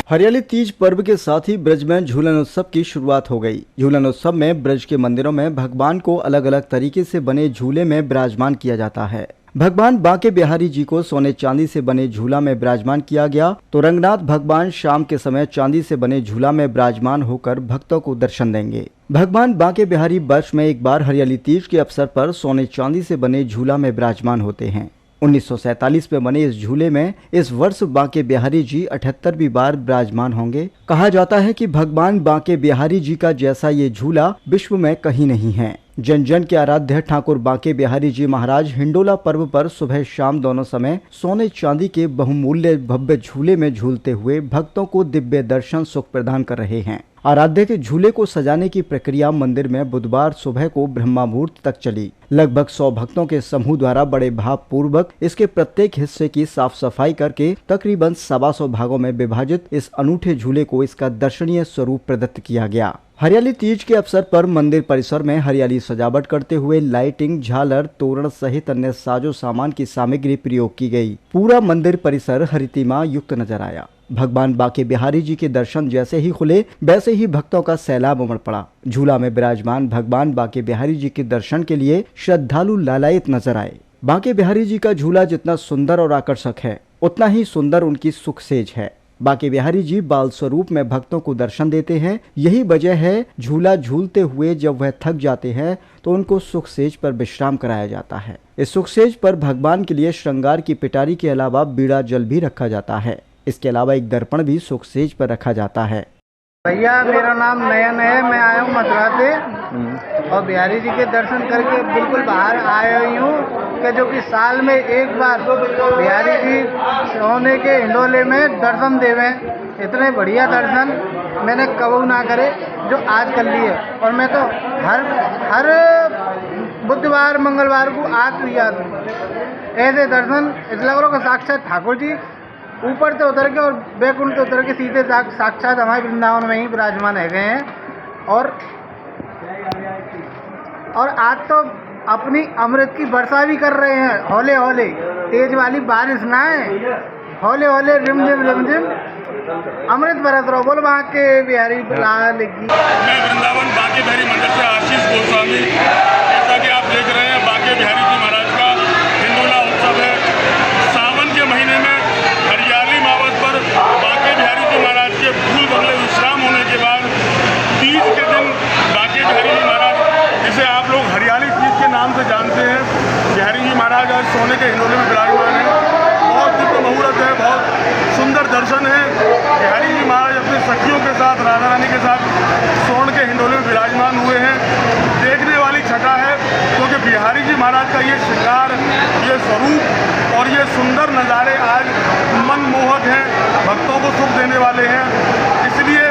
हरियाली तीज पर्व के साथ ही ब्रज में झूलन उत्सव की शुरुआत हो गई। झूलन उत्सव में ब्रज के मंदिरों में भगवान को अलग अलग तरीके से बने झूले में विराजमान किया जाता है। भगवान बांके बिहारी जी को सोने चांदी से बने झूला में विराजमान किया गया तो रंगनाथ भगवान शाम के समय चांदी से बने झूला में विराजमान होकर भक्तों को दर्शन देंगे। भगवान बांके बिहारी वर्ष में एक बार हरियाली तीज के अवसर पर सोने चांदी से बने झूला में विराजमान होते हैं। 1947 में बने इस झूले में इस वर्ष बांके बिहारी जी 78वीं बार विराजमान होंगे। कहा जाता है कि भगवान बांके बिहारी जी का जैसा ये झूला विश्व में कहीं नहीं है। जन जन के आराध्य ठाकुर बांके बिहारी जी महाराज हिंडोला पर्व पर सुबह शाम दोनों समय सोने चांदी के बहुमूल्य भव्य झूले में झूलते हुए भक्तों को दिव्य दर्शन सुख प्रदान कर रहे हैं। आराध्य के झूले को सजाने की प्रक्रिया मंदिर में बुधवार सुबह को ब्रह्मा मुहूर्त तक चली। लगभग 100 भक्तों के समूह द्वारा बड़े भाव पूर्वक इसके प्रत्येक हिस्से की साफ सफाई करके तकरीबन 125 भागों में विभाजित इस अनूठे झूले को इसका दर्शनीय स्वरूप प्रदत्त किया गया। हरियाली तीज के अवसर पर मंदिर परिसर में हरियाली सजावट करते हुए लाइटिंग, झालर, तोरण सहित अन्य साजो सामान की सामग्री प्रयोग की गई। पूरा मंदिर परिसर हरितिमा युक्त नजर आया। भगवान बांके बिहारी जी के दर्शन जैसे ही खुले वैसे ही भक्तों का सैलाब उमड़ पड़ा। झूला में विराजमान भगवान बांके बिहारी जी के दर्शन के लिए श्रद्धालु लालायित नजर आए। बांके बिहारी जी का झूला जितना सुंदर और आकर्षक है उतना ही सुंदर उनकी सुखसेज है। बांके बिहारी जी बाल स्वरूप में भक्तों को दर्शन देते हैं। यही वजह है झूला झूलते हुए जब वह थक जाते हैं तो उनको सुखसेज पर विश्राम कराया जाता है। इस सुखसेज पर भगवान के लिए श्रृंगार की पिटारी के अलावा बीड़ा जल भी रखा जाता है। इसके अलावा एक दर्पण भी सुखसेज पर रखा जाता है। भैया मेरा नाम नयन है, मैं आया हूँ मथुरा से और बिहारी जी के दर्शन करके बिल्कुल बाहर आया ही हूँ कि जो कि साल में एक बार बिहारी जी सोने के हिंडोले में दर्शन देवे। इतने बढ़िया दर्शन मैंने कबू ना करे जो आज कर लिए। और मैं तो हर बुधवार मंगलवार को आज लिया ऐसे दर्शन इस लग रहा साक्षात ठाकुर जी ऊपर से उतर के और बैकुंठ से उतर के सीधे साक्षात हमारे वृंदावन में ही विराजमान है गए हैं। और आज तो अपनी अमृत की वर्षा भी कर रहे हैं। हौले हौले तेज वाली बारिश ना है, हौले हौले रिमझिम रिमझिम अमृत बरस रहा। बोल बांके बिहारी लाल की। मैं वृंदावन बांके बिहारी मंदिर से आशीष गोस्वामी। जैसा कि आप देख रहे हैं बांके बिहारी जी महाराज का हिंडोला उत्सव है। सावन के महीने में हरियाली मावत पर बांके बिहारी जी महाराज के फूल बंगले विश्राम होने के बाद तीज के दिन बांके बिहारी जी महाराज, जिसे आप लोग हरियाली तीज के नाम से जानते हैं, बिहारी जी महाराज आज सोने के हिंडोले में विराजमान है। बहुत दिव्य मुहूर्त है, बहुत सुंदर दर्शन है। बिहारी जी महाराज अपनी सखियों के साथ, राधा रानी के साथ सोने के हिंडोले में विराजमान हुए हैं। देखने वाली छटा है क्योंकि बिहारी जी महाराज का ये श्रृंगार, ये स्वरूप और ये सुंदर नज़ारे आज मनमोहक हैं, भक्तों को सुख देने वाले हैं। इसलिए